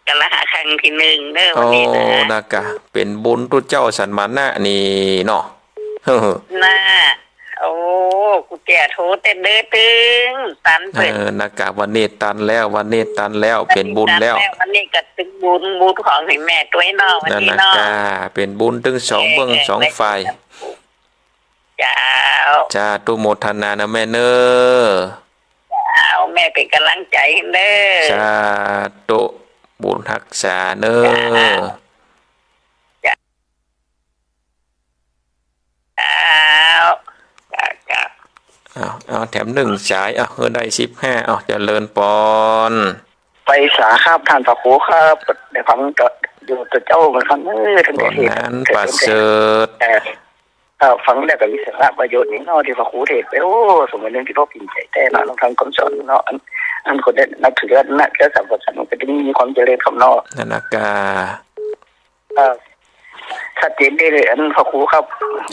กะละหาครั้งที่หนึ่งเด้อวันนี้นะกะเป็นบุญตุเจ้าสันมานะนี่เนาะน่ะกูแก่โทแต่เด้อตึงตันเปิ่นนะกะวันนี้ตันแล้วเป็นบุญแล้ววันนี้ก็ตึงบุญของให้แม่ตัวเนาะวันนี้เนาะนะกะเป็นบุญถึง2เบื้อง2ฝ่ายจ้าตุโมทนานะแม่เนอแม่เป็นกำลังใจเด้อสาธุบุญรักษาเนอแถมหนึ่งสายได้15เจริญปอนไปสาครับท่านพระครูครับในความก็อยู่ตัวเจ้าเหมือนกันทั้งเหตุนั้นประเสริฐฟังแล้วก็มีสาระประโยชน์นี่เนาะที่พระครูเทศไปสมมติเรื่องที่พ่อพิมพ์ใจแต่เนาะลองทำคำสอนเนาะอันคนได้นับถือนักเจ้าสาวสันมันก็จะมีความเจริญคำนอกนักกาชัดเจนได้เลยอันพระครูครับ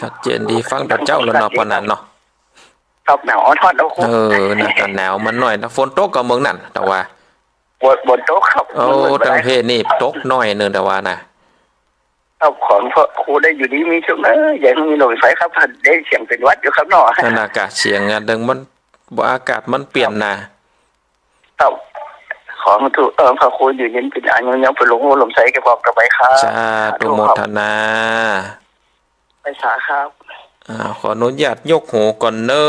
ชัดเจนดีฟังแต่เจ้าแล้วเนาะปานนั้นเนาะครับหนาวทอดแล้วครูน่ะก็หนาวมันหน่อยนะฝนตกก็เมืองนั่นแต่ว่า บนโต๊ะครับ โอ้ทั้งเพศนี่ตกน้อยเนินแต่ว่านะ ครับของพ่อครูได้อยู่ดีมีชุกนะอย่างมีหน่วยไฟครับได้เสียงเป็นวัดอยู่ครับเนาะ นั่นอากาศเสียงอ่ะดังมันบ่อากาศมันเปลี่ยนนะครับ ของถูกพระครูอยู่เย็นเป็นอันยังไปหลงลมใส่กระบอกกระใบครับ สาธุโมทนา ไปสาครับ ขออนุญาตยกหูก่อนเนอ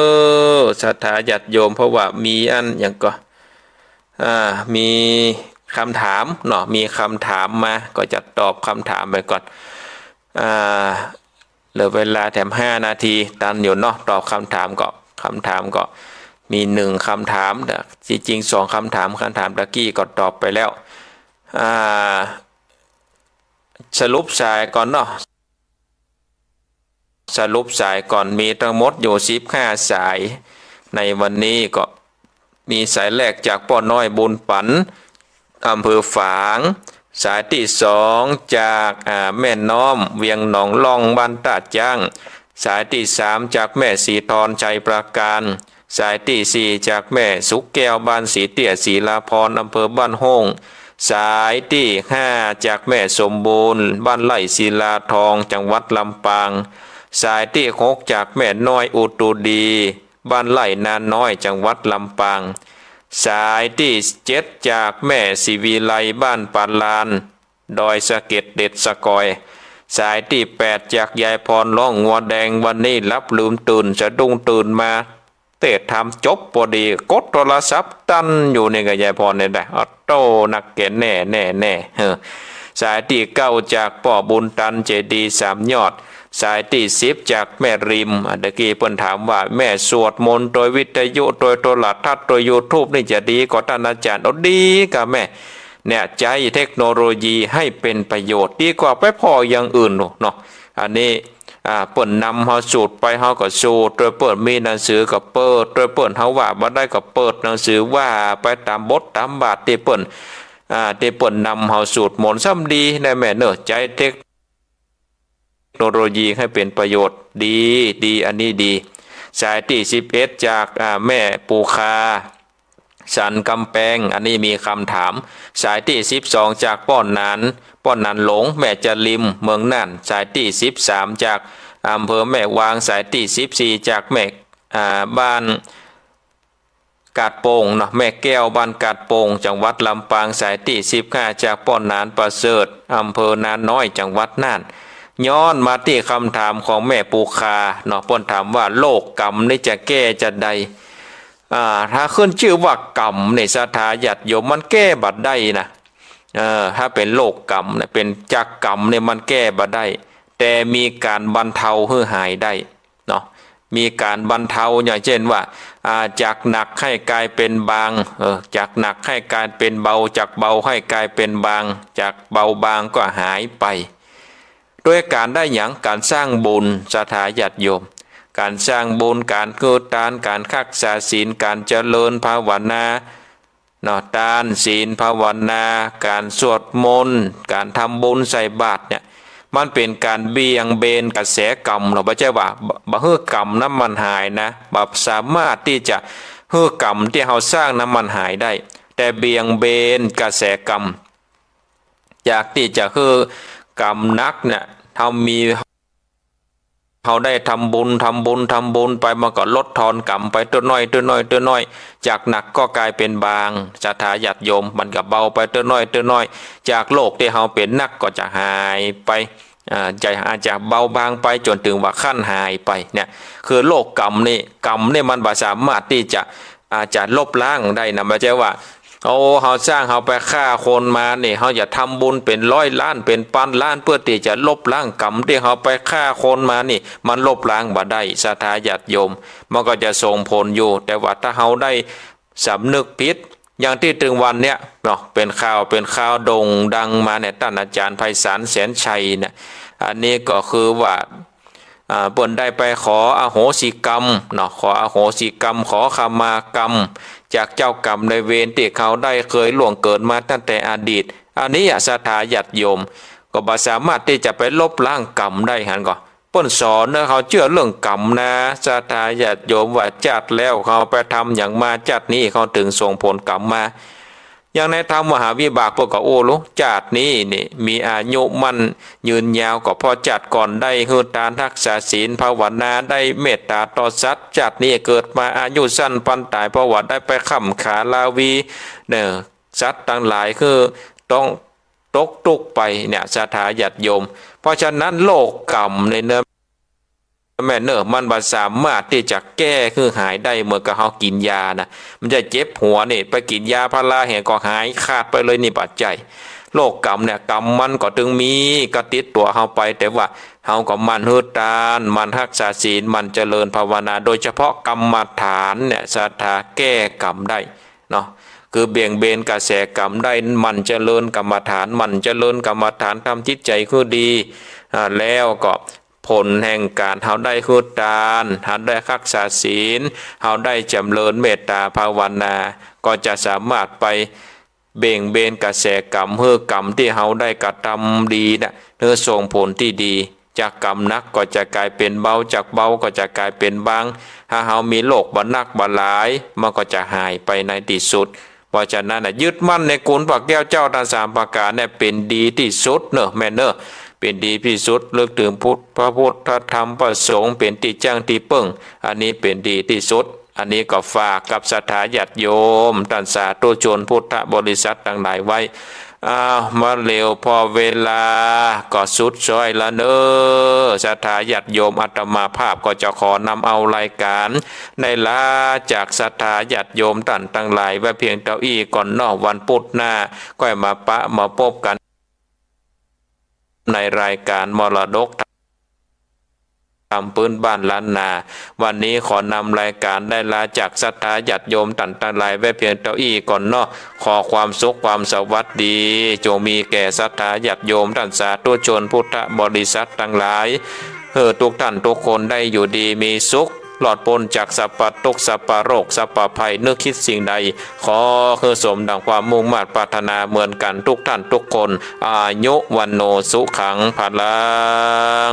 ศรัทธาญาติโยมเพราะว่ามีอันอย่างก็มีคำถามเนาะมีคำถามมาก็จะตอบคำถามไปก่อนเหลือเวลาแถม5 นาทีตันอยู่เนาะตอบคำถามก็มี1คำถามแต่จริงๆ2คำถามตะกี้ก็ตอบไปแล้วสรุปสายก่อนเนาะสรุปสายก่อนมีทั้งหมดอยู่15สายในวันนี้ก็มีสายแรกจากป้อน้อยบุญปันอำเภอฝางสายที่2จากแม่น้อมเวียงหนองล่องบ้านตาจ้างสายที่3จากแม่สีทรชัยประการสายที่4จากแม่สุกแก้วบ้านสีเตี่ยศรีลาพรอำเภอบ้านโฮงสายที่5จากแม่สมบูรณ์บ้านไร่ศิลาทองจังหวัดลำปางสายที่6จากแม่น้อยอุตุดีบ้านไร่นานน้อยจังหวัดลำปางสายที่7จากแม่ศิวีไลบ้านปานลานดอยสะเก็ดเด็ดสะกอยสายที่8จากยายพรล่องงัวแดงวันนี้รับลืมตื่นสะดุ้งตื่นมาเตะทำจบพอดีกดโทรศัพท์ตั้นอยู่ในกับยายพรเนี่ยได้ออโต้นักเก็ตแน่สายที่9จากป่อบุญตันเจดี3 ยอดสายที่10จากแม่ริมเมื่อกี้เพิ่นถามว่าแม่สวดมนต์โดยวิทยุโดยโทรทัศน์โดย YouTube นี่จะดีกว่าท่านอาจารย์ดีกับแม่เนี่ยใจเทคโนโลยีให้เป็นประโยชน์ดีกว่าไปพออย่างอื่นเนาะอันนี้เปิ่นนำเฮาสูตรไปเฮาก็สูตรโดยเปิ่นมีหนังสือก็เปิดโดยเปิ่นเฮาว่าบ่ได้ก็เปิดหนังสือว่าไปตามบทตามบาทที่เปิ่นนำเฮาสูตรมนต์ซ้ำดีได้แม่เนอะใจเทคโนโลยีให้เป็นประโยชน์ดีอันนี้ดีสายที่11จากแม่ปูคาสันกำแพงอันนี้มีคำถามสายที่12จากป้อนนันหลงแม่จะริมเมืองน่านสายที่13จากอำเภอแม่วางสายที่14จากแม่บ้านกาดโป่งเนาะแม่แก้วบ้านกาดโป่งจังหวัดลำปางสายที่15จากป้อนนานประเสริฐอำเภอนานน้อยจังหวัดน่านย้อนมาที่คำถามของแม่ปูคาเนาะป้นถามว่าโลกกรรมนี่จะแก้จะใดถ้าขึ้นชื่อว่ากรรมในศรัทธาญาติโยมมันแก้บัดได้นะถ้าเป็นโลกกรรมเนี่ยเป็นจากกรรมเนี่ยมันแก้บัดได้แต่มีการบรรเทาให้หายได้เนาะมีการบรรเทาอย่างเช่นว่าจากหนักให้กลายเป็นเบาจากหนักให้กลายเป็นเบาจากเบาให้กลายเป็นบางจากเบาบางก็หายไปด้วยการได้อย่างการสร้างบุญศรัทธาญาติโยมการสร้างบุญการเกิดทานการรักษาศีลการเจริญภาวนาทานศีลภาวนาการสวดมนต์การทำบุญใส่บาตรเนี่ยมันเป็นการเบี่ยงเบนกระแสกรรมเราไม่ใช่ว่าบ่เฮือกรรมน้ำมันหายนะแบบสามารถที่จะเฮือกรรมที่เราสร้างน้ำมันหายได้แต่เบี่ยงเบนกระแสกรรมอยากที่จะคือกรรมนักเนี่ยเขาได้ทำบุญไปมาก็ลดทอนกรรมไปตัวน้อยจากหนักก็กลายเป็นบางศรัทธาญาติโยมมันก็เบาไปตัวน้อยจากโลกที่เขาเป็นนักก็จะหายไปใจอาจจะเบาบางไปจนถึงว่าขั้นหายไปเนี่ยคือโลกกรรมนี่มันบ่สามารถที่จะลบล้างได้นะไม่ใช่ว่าเขาสร้างเขาไปฆ่าคนมาเนี่ยเขาจะทำบุญเป็น100 ล้านเป็นพันล้านเพื่อที่จะลบล้างกรรมที่เขาไปฆ่าคนมานี่มันลบล้างบ่ได้ศรัทธาญาติโยมมันก็จะส่งผลอยู่แต่ว่าถ้าเขาได้สำนึกผิดอย่างที่ถึงวันเนี้ยเนาะเป็นข่าวโด่งดังมาเนี่ยท่านอาจารย์ไพศาลแสนชัยเนี่ยอันนี้ก็คือว่าเปิ่นได้ไปขออโหสิกรรมเนาะขออโหสิกรรมขอขมากรรมจากเจ้ากรรมในเวรที่เขาได้เคยล่วงเกิดมาตั้งแต่อดีตอันนี้ศรัทธาญาติโยมก็บ่สามารถที่จะไปลบล้างกรรมได้หันก็เปิ้นสอนเขาเชื่อเรื่องกรรมนะศรัทธาญาติโยมว่าจัดแล้วเขาไปทำอย่างมาจัดนี้เขาถึงส่งผลกรรมมา อย่างในธรรมมหาวิบากพวกก็โอ้ลุจาดนี้นี่มีอายุมันยืนยาวก็พอจัดก่อนได้ฮือตานทักษาศีลภาวนาได้เมตตาต่อสัตว์จัดนี้เกิดมาอายุสั้นปันตายเพราะว่าได้ไปค้ำขาลาวีเนี่ยสัตว์ต่างหลายคือต้องตกตุกไปเนี่ยศรัทธาญาติโยมเพราะฉะนั้นโลกกรรมในเนื้อแม่เนอมันบ่สามารถที่จะแก้คือหายได้เมื่อกับเฮากินยานะมันจะเจ็บหัวนี่ไปกินยาพาราแห่งก็หายขาดไปเลยนี่ปัจจัยโลกกรรมเนี่ยกรรมมันก็ถึงมีก็ติดตัวเฮาไปแต่ว่าเฮาก็มันฮึดตานมันรักษาศีลมันเจริญภาวนาโดยเฉพาะกรรมฐานเนี่ยศรัทธาแก้กรรมได้เนาะคือเบี่ยงเบนกระแสกรรมได้มันเจริญกรรมฐานมันเจริญกรรมฐานทำจิตใจคือดีแล้วก็ผลแห่งการเฮาได้คือทานเฮาได้รักษาศีลเฮาได้จำเริญเมตตาภาวนาก็จะสามารถไปเบ่งเบนกระแสกรรมเฮือกรรมที่เฮาได้กระทำดีนะเพื่อส่งผลที่ดีจากกรรมนักก็จะกลายเป็นเบาจากเบาก็จะกลายเป็นบางถ้าเฮามีโรคบ่นักบ่หลายมันก็จะหายไปในที่สุดเพราะฉะนั้นยึดมั่นในคุณพระแก้วเจ้าทั้งสามประการเนี่ยเป็นดีที่สุดเนอะแม่เนอะเป็นดีที่สุดเลือกถึงพระพุทธธรรมประสงค์เป็นที่จ้างที่เปิ้งอันนี้เป็นดีที่สุดอันนี้ก็ฝากกับศรัทธาญาติโยมท่านสาธุชนพุทธบริษัทต่างหลายไว้มาเร็วพอเวลาก็สุดซอยละเนอศรัทธาญาติโยมอาตมาภาพก็จะขอนำเอารายการในลาจากศรัทธาญาติโยมท่านต่างหลายไว้เพียงเท่าอี้ก่อนนอกวันพุธหน้าก็มาปะมาพบกันในรายการมรดกทำพื้นบ้านล้านนาวันนี้ขอนำรายการได้ลาจากศรัทธาญาติโยมตันตะลายไว้เพียงเท่าอี้ก่อนเนาะขอความสุขความสวัสดีจงมีแก่ศรัทธาญาติโยมท่านสาธุชนพุทธบริษัททั้งหลายทุกท่านทุกคนได้อยู่ดีมีสุขหลอดพ้นจากสัพพทุกข์สัพพโรคสัพพภัยนึกคิดสิ่งใดขอสมดังความมุ่งมั่นปรารถนาเหมือนกันทุกท่านทุกคนอายุวันโนสุขังพลัง